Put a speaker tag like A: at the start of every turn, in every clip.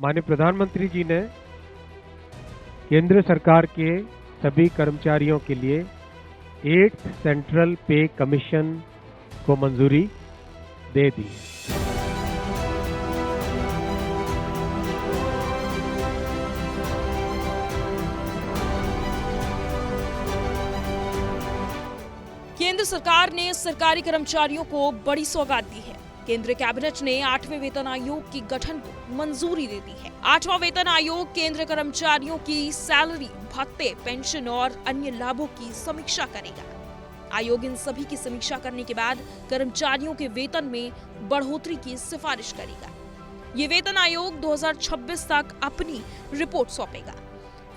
A: माननीय प्रधानमंत्री जी ने केंद्र सरकार के सभी कर्मचारियों के लिए 8th सेंट्रल पे कमीशन को मंजूरी दे दी।
B: केंद्र सरकार ने सरकारी कर्मचारियों को बड़ी सौगात दी है। केंद्रीय कैबिनेट ने 8वें वेतन आयोग के गठन को मंजूरी दे दी है। 8वां वेतन आयोग केंद्र कर्मचारियों की सैलरी, भत्ते, पेंशन और अन्य लाभों की समीक्षा करेगा। आयोग इन सभी की समीक्षा करने के बाद कर्मचारियों के वेतन में बढ़ोतरी की सिफारिश करेगा। ये वेतन आयोग 2026 तक अपनी रिपोर्ट सौंपेगा।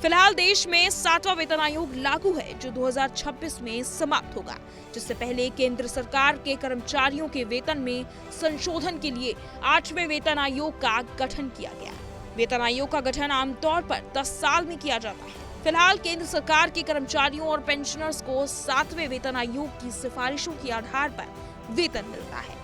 B: फिलहाल देश में 7वां वेतन आयोग लागू है, जो 2026 में समाप्त होगा, जिससे पहले केंद्र सरकार के कर्मचारियों के वेतन में संशोधन के लिए 8वें वेतन आयोग का गठन किया गया। वेतन आयोग का गठन आमतौर पर 10 साल में किया जाता है। फिलहाल केंद्र सरकार के कर्मचारियों और पेंशनर्स को 7वें वेतन आयोग की सिफारिशों के आधार पर वेतन मिलता है।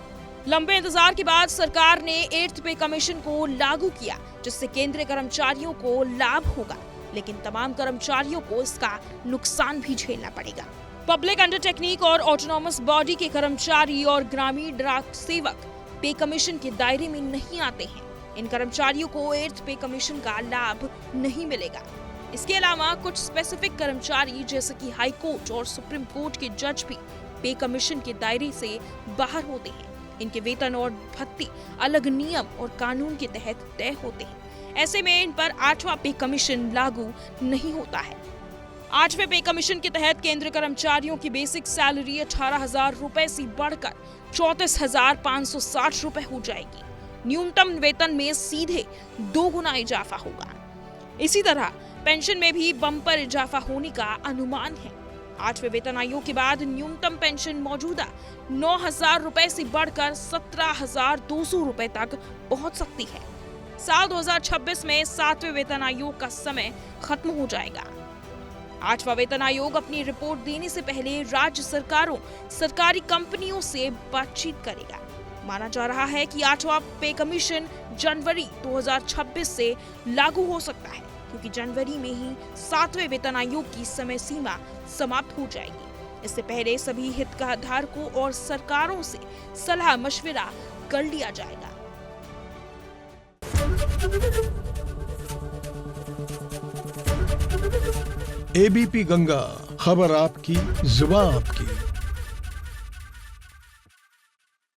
B: लंबे इंतजार के बाद सरकार ने 8th पे कमीशन को लागू किया, जिससे केंद्रीय कर्मचारियों को लाभ होगा, लेकिन तमाम कर्मचारियों को इसका नुकसान भी झेलना पड़ेगा। पब्लिक अंडरटेकिंग और ऑटोनॉमस बॉडी के कर्मचारी और ग्रामीण डाक सेवक पे कमीशन के दायरे में नहीं आते हैं। इन कर्मचारियों को 8th पे कमीशन का लाभ नहीं मिलेगा। इसके अलावा कुछ स्पेसिफिक कर्मचारी जैसे कि हाई कोर्ट और सुप्रीम कोर्ट के जज भी पे कमीशन के दायरे से बाहर होते हैं। इनके वेतन और भत्ते अलग नियम और कानून के तहत तय होते हैं। ऐसे में इन पर 8वां पे कमीशन लागू नहीं होता है। 8वें पे कमीशन के तहत केंद्रीय कर्मचारियों की बेसिक सैलरी 18,000 रुपए से बढ़कर 34,560 रुपए हो जाएगी। न्यूनतम वेतन में सीधे 2 गुना इजाफा होगा। इसी तरह पेंशन में भी बम्पर इजाफा होने का अनुमान है। 8वें वेतन आयोग के बाद न्यूनतम पेंशन मौजूदा 9,000 रुपए से बढ़कर 17,200 रुपए तक पहुंच सकती है। साल 2026 में 7वें वेतन आयोग का समय खत्म हो जाएगा। 8वां वेतन आयोग अपनी रिपोर्ट देने से पहले राज्य सरकारों, सरकारी कंपनियों से बातचीत करेगा। माना जा रहा है कि 8वां पे कमीशन जनवरी 2026 से लागू हो सकता है, क्योंकि जनवरी में ही 7वें वेतन आयोग की समय सीमा समाप्त हो जाएगी। इससे पहले सभी हितधारकों और सरकारों से सलाह मशविरा कर लिया जाएगा।
C: एबीपी गंगा, खबर आपकी, जुबान आपकी।